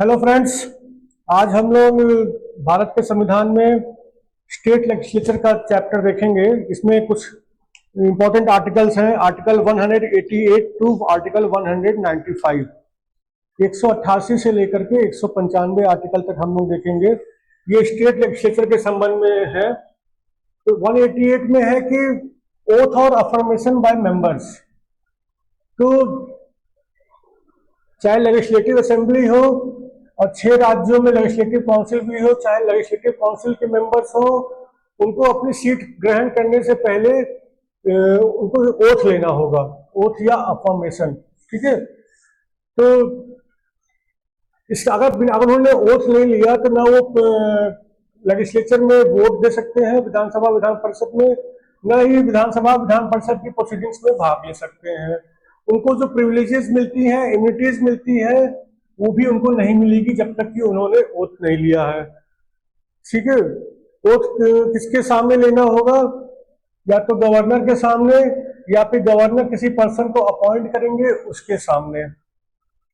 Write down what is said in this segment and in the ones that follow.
Hello friends. आज हम लोग भारत के संविधान में स्टेट लेजिस्लेचर का चैप्टर देखेंगे। इसमें कुछ इंपॉर्टेंट आर्टिकल्स हैं, आर्टिकल 188 टू आर्टिकल 195। 188 से लेकर के 195 आर्टिकल तक हम लोग देखेंगे। ये स्टेट लेजिस्लेचर के संबंध में है। तो 188 में है कि ओथ और अफर्मेशन बाय मेंबर्स। तो चाहे लेजिस्लेटिव असेंबली हो और 6 राज्यों में लेजिस्लेटिव काउंसिल भी हो, चाहे लेजिस्लेटिव काउंसिल के मेंबर्स हो, उनको अपनी सीट ग्रहण करने से पहले उनको ओथ लेना होगा, ओथ या अफर्मेशन। ठीक है। तो इस अगर उन्होंने ओथ नहीं लिया तो ना वो लेजिस्लेचर में वोट दे सकते हैं विधानसभा विधान परिषद में, न ही विधानसभा विधान परिषद की प्रोसीडिंग्स में भाग ले सकते हैं। उनको जो प्रिविलेजेस मिलती हैं, इम्यूनिटीज मिलती है, वो भी उनको नहीं मिलेगी जब तक कि उन्होंने ओथ नहीं लिया है। ठीक है। ओथ किसके सामने लेना होगा? या तो गवर्नर के सामने, या फिर गवर्नर किसी पर्सन को अपॉइंट करेंगे उसके सामने।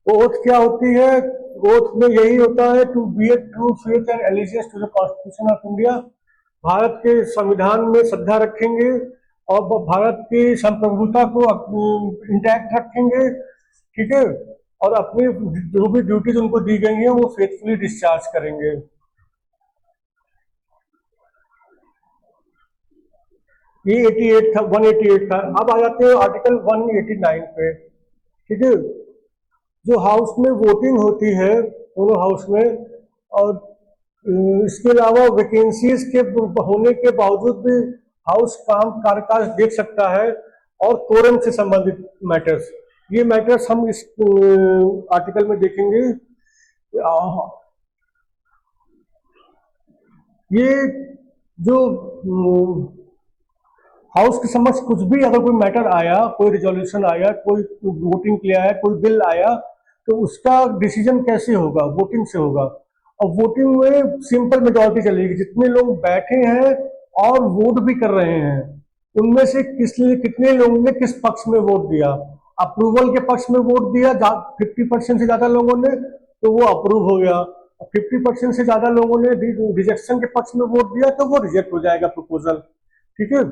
ओथ क्या होती है? ओथ में यही होता है, to be a true faith and allegiance to the constitution of India. Bharat के संविधान में श्रद्धा रखेंगे और भारत की संप्रभुता को इंटैक्ट रखेंगे। ठीक है। और अपनी जो भी ड्यूटीज उनको दी गई हैं वो फेथफुली डिस्चार्ज करेंगे। ये 88 था, 188 था। अब आ जाते हैं आर्टिकल 189 पे। ठीक है। जो हाउस में वोटिंग होती है दोनों हाउस में, और इसके अलावा वैकेंसीज के होने के बावजूद भी हाउस काम कामकाज देख सकता है, और कोरम से संबंधित मैटर्स, ये मैटर्स हम इस आर्टिकल में देखेंगे। ये जो हाउस के समक्ष कुछ भी अगर कोई मैटर आया, कोई रिजोल्यूशन आया, कोई वोटिंग के लिए आया, कोई बिल आया, तो उसका डिसीजन कैसे होगा? वोटिंग से होगा। और वोटिंग में सिंपल मेजॉरिटी चलेगी। जितने लोग बैठे हैं और वोट भी कर रहे हैं, उनमें से कितने लोगों ने किस पक्ष में वोट दिया। अप्रूवल के पक्ष में वोट दिया 50% से ज्यादा लोगों ने, तो वो अप्रूव हो गया। 50% से ज्यादा लोगों ने रिजेक्शन के पक्ष में वोट दिया तो वो रिजेक्ट हो जाएगा प्रपोजल। ठीक है।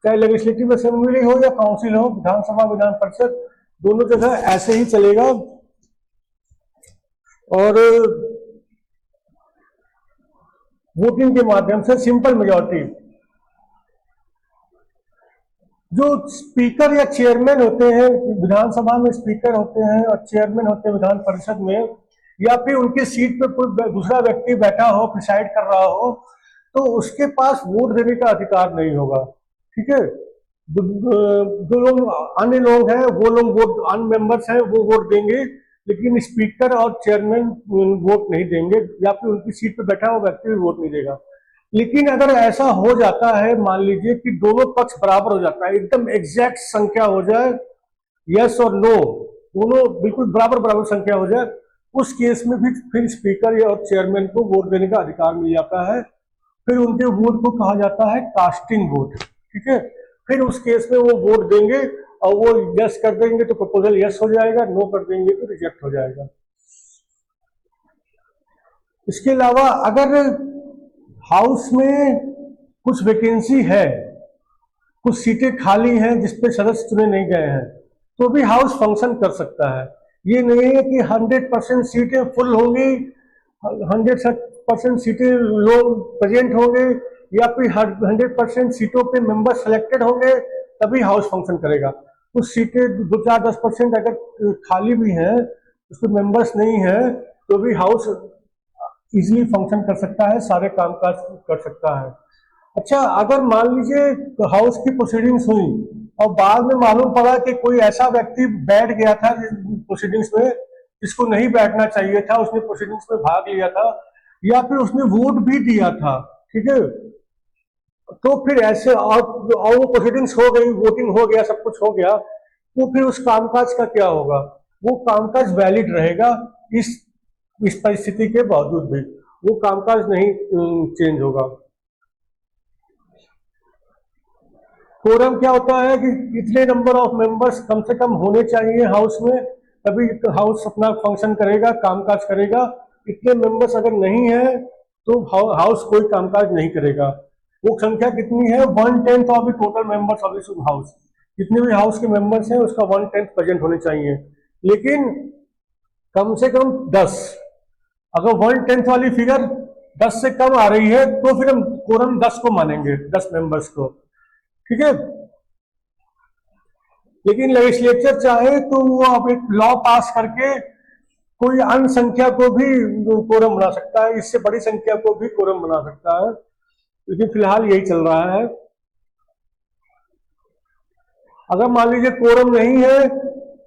चाहे लेजिस्लेटिव असेंबली हो या काउंसिल हो, विधानसभा विधान परिषद, दोनों जगह ऐसे ही चलेगा। और वोटिंग के माध्यम से सिंपल मेजॉरिटी। जो स्पीकर या चेयरमैन होते हैं विधानसभा में, स्पीकर होते हैं और चेयरमैन होते हैं विधान परिषद में, या फिर उनकी सीट पर कोई दूसरा व्यक्ति बैठा हो, प्रिसाइड कर रहा हो, तो उसके पास वोट देने का अधिकार नहीं होगा। ठीक है। जो लोग अन्य लोग हैं वो लोग वोट, अन्य मेंबर्स हैं वो वोट देंगे, लेकिन स्पीकर और चेयरमैन वोट नहीं देंगे, या फिर उनकी सीट पर बैठा हुआ व्यक्ति भी वोट नहीं देगा। लेकिन अगर ऐसा हो जाता है, मान लीजिए कि दोनों पक्ष बराबर हो जाता है, एकदम एग्जैक्ट संख्या हो जाए, यस और नो दोनों बिल्कुल बराबर बराबर संख्या हो जाए, उस केस में भी फिर स्पीकर और चेयरमैन को वोट देने का अधिकार मिल जाता है। फिर उनके वोट को कहा जाता है कास्टिंग वोट। ठीक है। फिर उस केस में वो वोट देंगे, और वो यस कर देंगे तो प्रपोजल यस हो जाएगा, नो कर देंगे तो रिजेक्ट हो जाएगा। इसके अलावा अगर हाउस में कुछ वैकेंसी है, कुछ सीटें खाली हैं जिसपे सदस्य चुने नहीं गए हैं, तो भी हाउस फंक्शन कर सकता है। ये नहीं है कि 100% सीटें फुल होंगी, 100% सीटें लोग प्रेजेंट होंगे, या फिर 100% सीटों पे मेंबर सेलेक्टेड होंगे तभी हाउस फंक्शन करेगा। कुछ सीटें 2-4-10% अगर खाली भी हैं, उसमें मेंबर्स नहीं है, तो भी हाउस इजीली फंक्शन कर सकता है, सारे कामकाज कर सकता है। अच्छा, अगर मान लीजिए हाउस की प्रोसीडिंग्स हुई और बाद में मालूम पड़ा कि कोई ऐसा व्यक्ति बैठ गया था प्रोसीडिंग्स में जिसको नहीं बैठना चाहिए था, उसने प्रोसीडिंग्स में भाग लिया था, या फिर उसने वोट भी दिया था, ठीक है, तो फिर ऐसे और वो प्रोसीडिंग्स हो गई, वोटिंग हो गया, सब कुछ हो गया, तो फिर उस कामकाज का क्या होगा? वो कामकाज वैलिड रहेगा। इस परिस्थिति के बावजूद भी वो कामकाज नहीं चेंज होगा। कोरम क्या होता है कि इतने नंबर ऑफ मेंबर्स कम से कम होने चाहिए हाउस में, तभी हाउस अपना फंक्शन करेगा, कामकाज करेगा। इतने मेंबर्स अगर नहीं है तो हाउस कोई कामकाज नहीं करेगा। वो संख्या कितनी है? 1/10 of the total members of this house. जितने भी हाउस के मेंबर्स हैं उसका 1/10 प्रेजेंट होने चाहिए, लेकिन कम से कम 10। अगर 1/10 वाली फिगर 10 से कम आ रही है तो फिर हम कोरम 10 को मानेंगे, 10 मेंबर्स को, ठीक है। लेकिन लेजिस्लेचर चाहे तो वो अब एक लॉ पास करके कोई अन्य संख्या को भी कोरम बना सकता है, इससे बड़ी संख्या को भी कोरम बना सकता है, लेकिन फिलहाल यही चल रहा है। अगर मान लीजिए कोरम नहीं है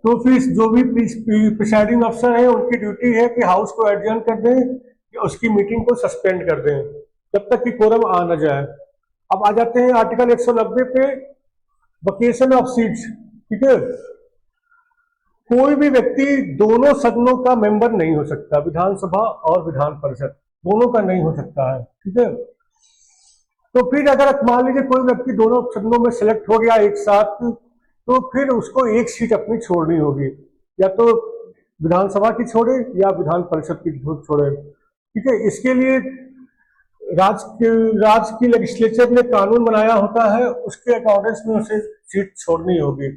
तो फिर जो भी प्रिसाइडिंग अफसर है उनकी ड्यूटी है कि हाउस को एडजर्न कर दें या उसकी मीटिंग को सस्पेंड कर दें जब तक कि कोरम आ न जाए। अब आ जाते हैं आर्टिकल 190 पे, वकेशन ऑफ सीट्स, ठीक है। कोई भी व्यक्ति दोनों सदनों का मेंबर नहीं हो सकता, विधानसभा और विधान परिषद दोनों का नहीं हो सकता है, ठीक है। तो फिर अगर मान लीजिए कोई व्यक्ति दोनों सदनों में सेलेक्ट हो गया एक साथ, तो फिर उसको एक सीट अपनी छोड़नी होगी, या तो विधानसभा की छोड़े या विधान परिषद की छोड़े, ठीक है। इसके लिए राज्य की लेजिस्लेचर ने कानून बनाया होता है, उसके अकॉर्डिंग में उसे सीट छोड़नी होगी।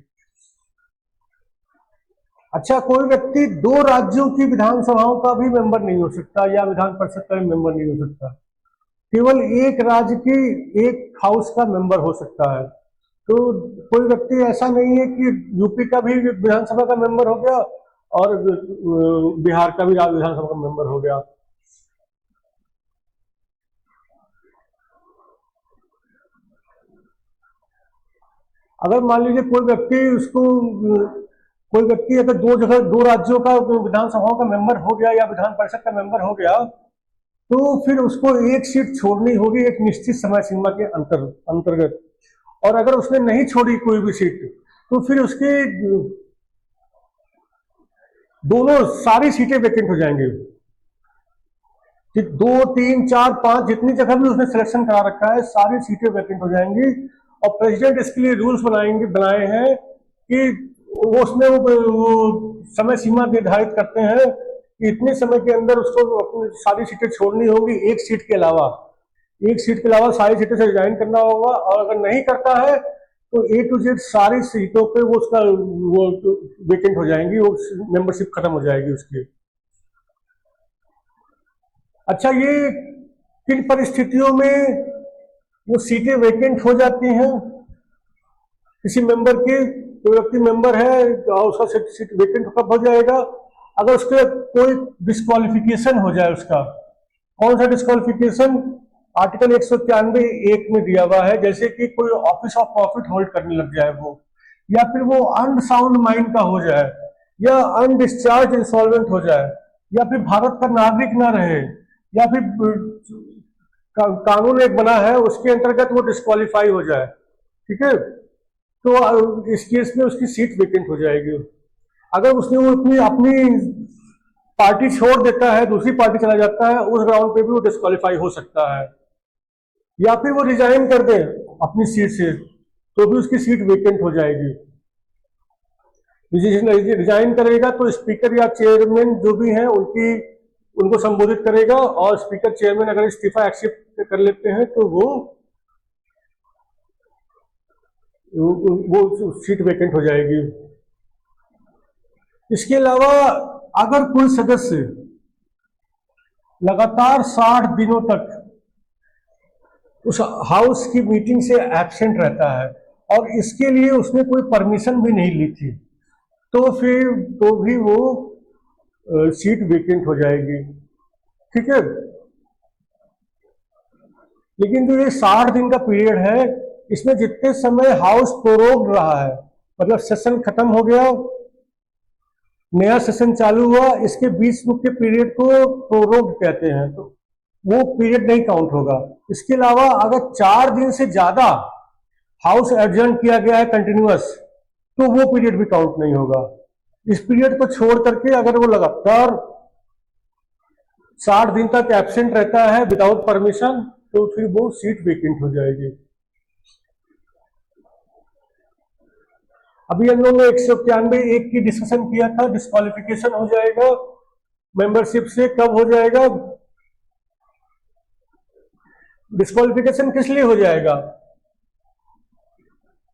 अच्छा, कोई व्यक्ति दो राज्यों की विधानसभाओं का भी मेंबर नहीं हो सकता या विधान परिषद का भी मेंबर नहीं हो सकता, केवल एक राज्य की एक हाउस का मेंबर हो सकता है। तो कोई व्यक्ति ऐसा नहीं है कि यूपी का भी विधानसभा का मेंबर हो गया और बिहार का भी विधानसभा का मेंबर हो गया। अगर मान लीजिए कोई व्यक्ति अगर दो राज्यों का विधानसभाओं का मेंबर हो गया या विधान परिषद का मेंबर हो गया, तो फिर उसको एक सीट छोड़नी होगी एक निश्चित समय सीमा के अंतर्गत। और अगर उसने नहीं छोड़ी कोई भी सीट, तो फिर उसकी दोनों सारी सीटें वैकेंट हो जाएंगी। 2, 3, 4, 5 जितनी जगह भी उसने सिलेक्शन करा रखा है सारी सीटें वैकेंट हो जाएंगी। और प्रेसिडेंट इसके लिए रूल्स बनाए हैं कि वो उसमें वो समय सीमा निर्धारित करते हैं कि इतने समय के अंदर उसको अपनी सारी सीटें छोड़नी होगी, एक सीट के अलावा सारी सीटों से रिजाइन करना होगा। और अगर नहीं करता है तो A to Z सारी सीटों पे वो वेकेंट हो जाएंगी, वो मेंबरशिप खत्म हो जाएगी उसकी। अच्छा, ये किन परिस्थितियों में वो सीटें वेकेंट हो जाती हैं किसी मेंबर की? कोई व्यक्ति मेंबर है और उसका सीट वेकेंट कब हो जाएगा? अगर उसके कोई डिस्क्वालिफिकेशन हो जाए उसका। कौन सा डिस्क्वालिफिकेशन? आर्टिकल 191(1) में दिया हुआ है, जैसे कि कोई ऑफिस ऑफ प्रॉफिट होल्ड करने लग जाए वो, या फिर वो अनसाउंड माइंड का हो जाए, या अनडिस्चार्ज इंसॉल्वेंट हो जाए, या फिर भारत का नागरिक ना रहे, या फिर कानून एक बना है उसके अंतर्गत वो डिस्क्वालीफाई हो जाए, ठीक है। तो इस केस में उसकी सीट वेकेंट हो जाएगी। अगर उसने वो अपनी पार्टी छोड़ देता है, दूसरी पार्टी चला जाता है, उस ग्राउंड पे भी वो डिस्क्वालीफाई हो सकता है। या फिर वो रिजाइन कर दे अपनी सीट से तो भी उसकी सीट वेकेंट हो जाएगी। रिजाइन करेगा तो स्पीकर या चेयरमैन जो भी हैं उनको संबोधित करेगा, और स्पीकर चेयरमैन अगर इस्तीफा एक्सेप्ट कर लेते हैं तो वो सीट वेकेंट हो जाएगी। इसके अलावा अगर कोई सदस्य लगातार 60 दिनों तक उस हाउस की मीटिंग से एब्सेंट रहता है और इसके लिए उसने कोई परमिशन भी नहीं ली थी, तो भी वो सीट वेकेंट हो जाएगी, ठीक है। लेकिन जो ये 60 दिन का पीरियड है, इसमें जितने समय हाउस प्रोरोग्ड रहा है, मतलब सेशन खत्म हो गया, नया सेशन चालू हुआ, इसके बीच के पीरियड को प्रोरोग्ड कहते हैं, तो वो पीरियड नहीं काउंट होगा। इसके अलावा अगर 4 दिन से ज्यादा हाउस एडजर्न किया गया है कंटिन्यूअस, तो वो पीरियड भी काउंट नहीं होगा। इस पीरियड को छोड़ करके अगर वो लगातार 60 दिन तक एब्सेंट रहता है विदाउट परमिशन, तो फिर वो सीट वेकेंट हो जाएगी। अभी हम लोगों ने 191(1) की डिस्कशन किया था, डिस्क्वालिफिकेशन हो जाएगा मेंबरशिप से कब हो जाएगा डिस्क्वालिफिकेशन? किस लिए हो जाएगा?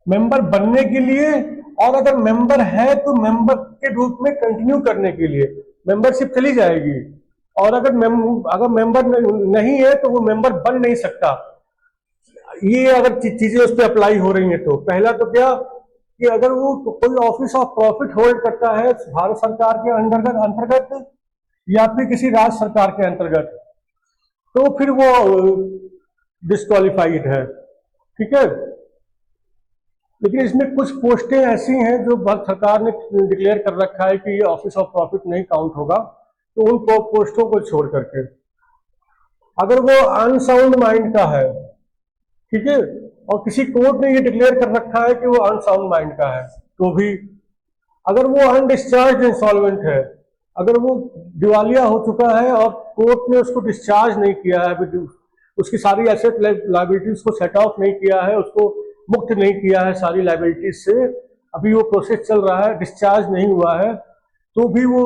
मेंबर बनने के लिए, और अगर मेंबर है तो मेंबर के रूप में कंटिन्यू करने के लिए मेंबरशिप चली जाएगी। और अगर मेंबर नहीं है तो वो मेंबर बन नहीं सकता। ये अगर चीजें उस पर अप्लाई हो रही हैं तो पहला तो क्या कि अगर वो कोई ऑफिस ऑफ प्रॉफिट होल्ड करता है भारत सरकार के अंतर्गत या फिर किसी राज्य सरकार के अंतर्गत, तो फिर वो डिस्क्वालिफाइड है। ठीक है, लेकिन इसमें कुछ पोस्टें ऐसी हैं जो भारत सरकार ने डिक्लेयर कर रखा है कि ये ऑफिस ऑफ प्रॉफिट नहीं काउंट होगा, तो उन पोस्टों को छोड़ करके अगर वो अनसाउंड माइंड का है, ठीक है, और किसी कोर्ट ने ये डिक्लेयर कर रखा है कि वो अनसाउंड माइंड का है, तो भी अगर वो अनडिस्चार्ज इंसॉल्वेंट है, अगर वो दिवालिया हो चुका है और कोर्ट ने उसको डिस्चार्ज नहीं किया है, उसकी सारी एसेट लायबिलिटीज को सेट ऑफ नहीं किया है, उसको मुक्त नहीं किया है सारी लायबिलिटीज से, अभी वो प्रोसेस चल रहा है, डिस्चार्ज नहीं हुआ है, तो भी वो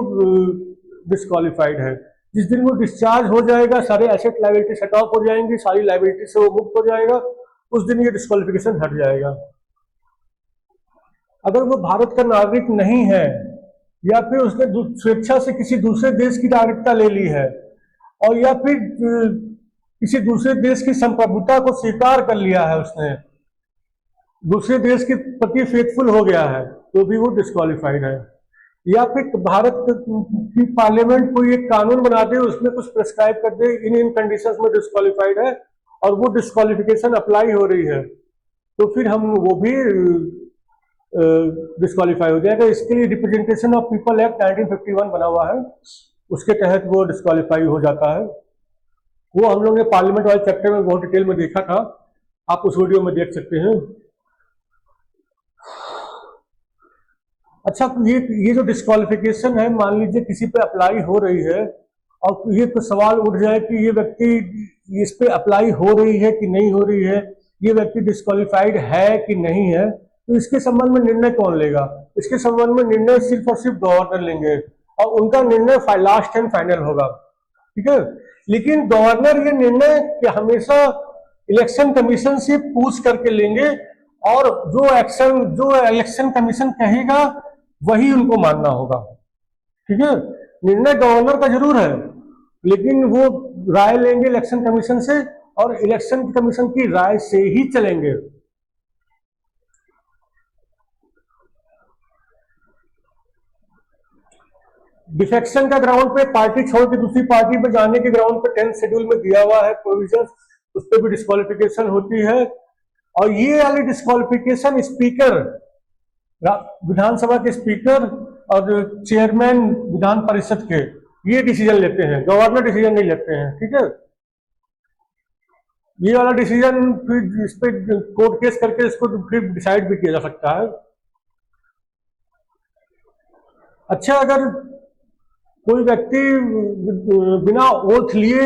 डिस्क्वालिफाइड है। जिस दिन वो डिस्चार्ज हो जाएगा, सारे एसेट लायबिलिटी सेट ऑफ हो जाएंगी, सारी लायबिलिटी से वो मुक्त हो जाएगा, उस दिन ये डिस्क्वालिफिकेशन हट जाएगा। अगर वो भारत का नागरिक नहीं है या फिर उसने स्वेच्छा से किसी दूसरे देश की नागरिकता ले ली है, और या फिर किसी दूसरे देश की संप्रभुता को स्वीकार कर लिया है, उसने दूसरे देश के प्रति फेथफुल हो गया है, तो भी वो डिस्क्वालिफाइड है। या फिर भारत की पार्लियामेंट कोई एक कानून बना दे, उसमें कुछ प्रिस्क्राइब कर दे, इन कंडीशंस में डिस्क्वालिफाइड है, और वो डिस्क्वालिफिकेशन अप्लाई हो रही है, तो फिर हम वो भी डिस्क्वालीफाई हो जाएगा। इसके लिए रिप्रेजेंटेशन ऑफ पीपल एक्ट 1951 बना हुआ है, उसके तहत वो डिस्क्वालीफाई हो जाता है। वो हम लोग ने पार्लियामेंट वाले चैप्टर में बहुत डिटेल में देखा था, आप उस वीडियो में देख सकते हैं। अच्छा, तो ये जो डिस्क्वालिफिकेशन है, मान लीजिए किसी पे अप्लाई हो रही है और ये तो सवाल उठ जाए कि ये व्यक्ति इस पे अप्लाई हो रही है कि नहीं हो रही है, ये व्यक्ति डिस्क्वालिफाइड है कि नहीं है, तो इसके संबंध में निर्णय कौन लेगा? इसके संबंध में निर्णय सिर्फ और सिर्फ गवर्नर लेंगे, और उनका निर्णय लास्ट एंड फाइनल होगा। ठीक है, लेकिन गवर्नर ये निर्णय हमेशा इलेक्शन कमीशन से पूछ करके लेंगे, और जो इलेक्शन कमीशन कहेगा वही उनको मानना होगा। ठीक है, निर्णय गवर्नर का जरूर है, लेकिन वो राय लेंगे इलेक्शन कमीशन से, और इलेक्शन कमीशन की राय से ही चलेंगे। डिफेक्शन का ग्राउंड पे, पार्टी छोड़ के दूसरी पार्टी पे जाने के ग्राउंड पे 10th शेड्यूल में दिया हुआ है प्रोविजन, उस पर भी डिस्क्वालिफिकेशन होती है। और ये वाली डिस्क्वालिफिकेशन स्पीकर, विधानसभा के स्पीकर और चेयरमैन विधान परिषद के, ये डिसीजन लेते हैं, गवर्नर डिसीजन नहीं लेते हैं। ठीक है, ये वाला डिसीजन फिर इस पे कोर्ट केस करके इसको फिर डिसाइड भी किया जा सकता है। अच्छा, अगर कोई व्यक्ति बिना ओथ लिए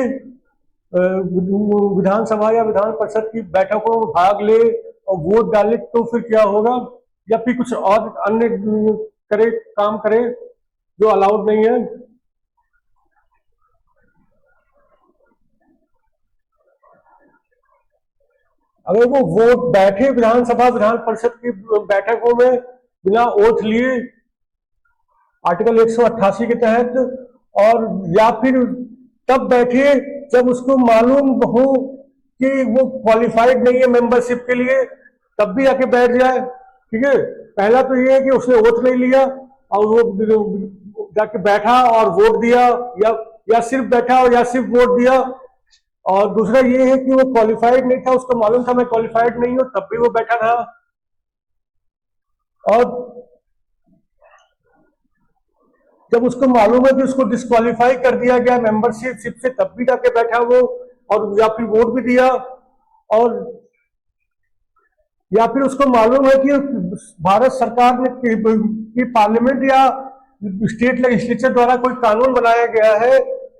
विधानसभा या विधान परिषद की बैठकों में भाग ले और वोट डाले, तो फिर क्या होगा? या फिर कुछ और अन्य काम करे जो अलाउड नहीं है? अगर वो वोट बैठे विधानसभा विधान परिषद की बैठकों में बिना ओथ लिए आर्टिकल 188 के तहत, और या फिर तब बैठे जब उसको मालूम हो कि वो क्वालिफाइड नहीं है मेंबरशिप के लिए, तब भी आके बैठ जाए। ठीक है, पहला तो ये है कि उसने वोट नहीं लिया और वो जाके बैठा और वोट दिया, या सिर्फ बैठा और या सिर्फ वोट दिया। और दूसरा ये है कि वो क्वालिफाइड नहीं था, उसको मालूम था मैं क्वालिफाइड नहीं हूं, तब भी वो बैठा था। और जब उसको मालूम है कि उसको डिस्क्वालीफाई कर दिया गया मेंबरशिप से, तब भी जाके बैठा वो, और या फिर वोट भी दिया, और या फिर उसको मालूम है कि भारत सरकार ने कि पार्लियामेंट या स्टेट लेजिस्लेचर द्वारा कोई कानून बनाया गया है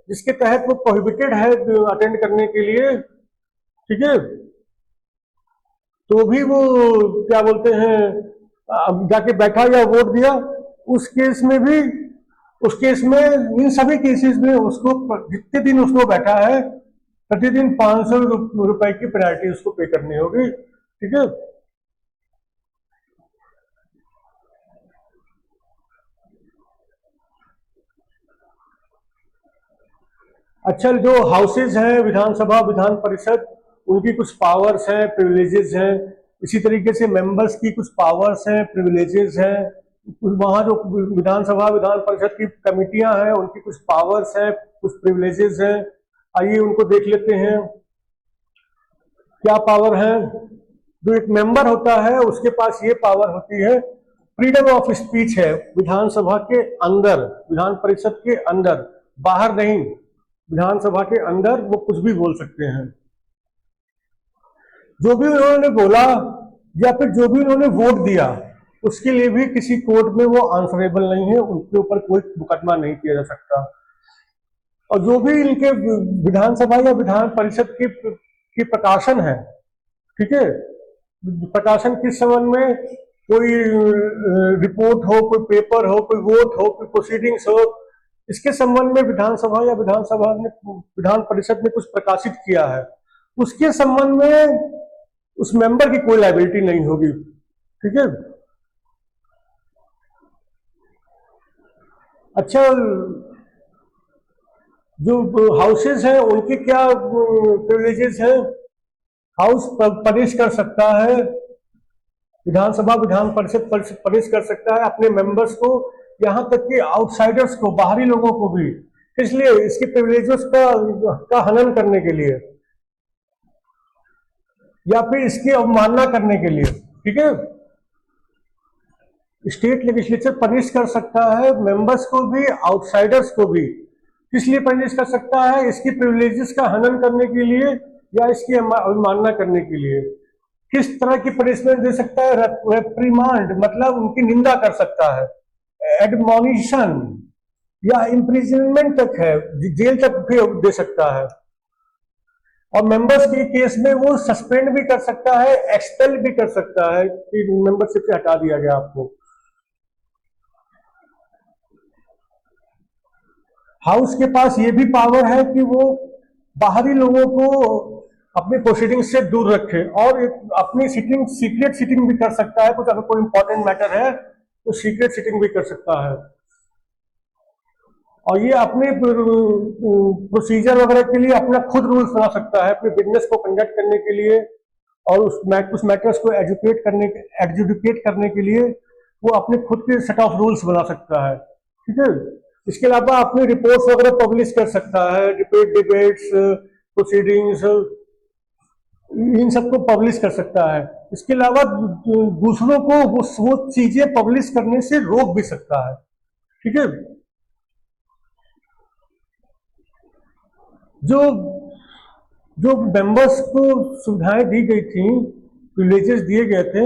जिसके तहत वो प्रोहिबिटेड है अटेंड करने के लिए। ठीक है, तो भी वो क्या बोलते हैं, जाके बैठा या वोट दिया, उस केस में भी उस केस में, इन सभी केसेस में उसको जितने दिन उसको बैठा है प्रतिदिन 500 रुपए की पेनल्टी उसको पे करनी होगी। ठीक है। अच्छा, जो हाउसेज हैं विधानसभा विधान परिषद, उनकी कुछ पावर्स हैं, प्रिविलेजेस हैं। इसी तरीके से मेंबर्स की कुछ पावर्स हैं, प्रिविलेजेस हैं। वहाँ जो विधानसभा विधान परिषद की कमिटियां हैं उनकी कुछ पावर्स हैं, कुछ प्रिविलेजेस हैं। आइए उनको देख लेते हैं क्या पावर है। जो एक मेंबर होता है उसके पास ये पावर होती है, फ्रीडम ऑफ स्पीच है विधानसभा के अंदर, विधान परिषद के अंदर, बाहर नहीं। विधानसभा के अंदर वो कुछ भी बोल सकते हैं। जो भी उन्होंने बोला या फिर जो भी उन्होंने वोट दिया उसके लिए भी किसी कोर्ट में वो आंसरेबल नहीं है, उनके ऊपर कोई मुकदमा नहीं किया जा सकता। और जो भी इनके विधानसभा या विधान परिषद की प्रकाशन है, ठीक है, प्रकाशन किस संबंध में, कोई रिपोर्ट हो, कोई पेपर हो, कोई वोट हो, कोई प्रोसीडिंग्स हो, इसके संबंध में विधानसभा या विधान परिषद ने कुछ प्रकाशित किया है, उसके संबंध में उस मेंबर की कोई लायबिलिटी नहीं होगी। ठीक है। अच्छा, जो हाउसेस हैं उनके क्या प्रिविलेजेस हैं। हाउस पनिश कर सकता है, विधानसभा विधान परिषद पनिश कर सकता है अपने मेंबर्स को, यहां तक कि आउटसाइडर्स को, बाहरी लोगों को भी। इसलिए इसके प्रिविलेजेस का हनन करने के लिए या फिर इसकी अवमानना करने के लिए। ठीक है। स्टेट लेजिस्लेचर पनिश कर सकता है मेंबर्स को भी, आउटसाइडर्स को भी। इसलिए पनिश कर सकता है इसकी प्रिविलेजेस का हनन करने के लिए या इसकी अवमानना करने के लिए। किस तरह की पनिशमेंट दे सकता है, रेप्रिमांड, मतलब उनकी निंदा कर सकता है, एडमोनिशन या इम्प्रिजनमेंट तक है, जेल तक भी दे सकता है। और मेंबर्स के केस में वो सस्पेंड भी कर सकता है, एक्सपेल भी कर सकता है कि मेंबरशिप से हटा दिया गया आपको। हाउस के पास ये भी पावर है कि वो बाहरी लोगों को अपनी प्रोसीडिंग से दूर रखे और अपनी सिटिंग, सीक्रेट सिटिंग भी कर सकता है। कुछ अगर कोई इंपॉर्टेंट मैटर है तो सीक्रेट सिटिंग भी कर सकता है। और ये अपने प्रोसीजर वगैरह के लिए अपना खुद रूल्स बना सकता है, अपने बिजनेस को कंडक्ट करने के लिए और उस मैटर्स को एडजुडिकेट करने के लिए वो अपने खुद के सेट ऑफ रूल्स बना सकता है। ठीक है। इसके अलावा अपनी रिपोर्ट्स वगैरह पब्लिश कर सकता है, डिबेट्स, प्रोसीडिंग्स, इन सबको पब्लिश कर सकता है। इसके अलावा दूसरों को वो चीजें पब्लिश करने से रोक भी सकता है। ठीक है। जो मेंबर्स को सुविधाएं दी गई थी, प्रिविलेजेस दिए गए थे,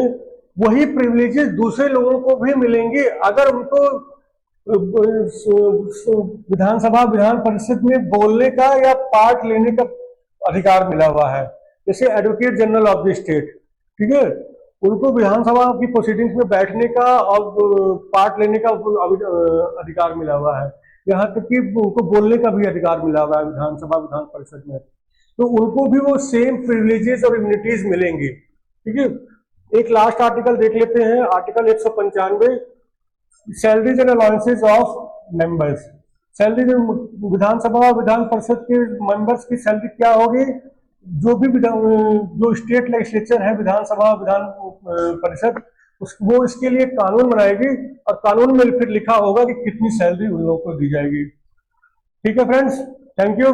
वही प्रिविलेजेस दूसरे लोगों को भी मिलेंगे अगर उनको विधानसभा विधान परिषद में बोलने का या पार्ट लेने का अधिकार मिला हुआ है। जैसे advocate general of the state, ठीक है, उनको विधानसभा की प्रोसीडिंग्स में बैठने का और पार्ट लेने का अधिकार मिला हुआ है। यहाँ तक कि उनको बोलने का भी अधिकार मिला हुआ है विधानसभा विधान परिषद में। तो उनको भी वो सेम प्रिविलेजेस और इम्यूनिटीज मिलेंगी। ठीक है। एक लास्ट आर्टिकल देख लेते हैं, article 195, salaries and allowances of members. Salary Vidhansabha Vidhan Parishad के मेंबर्स की सैलरी क्या होगी, जो स्टेट लेजिस्लेचर है विधानसभा विधान परिषद, वो इसके लिए कानून बनाएगी और कानून में फिर लिखा होगा कि कितनी सैलरी उन लोगों को दी जाएगी। ठीक है फ्रेंड्स, थैंक यू।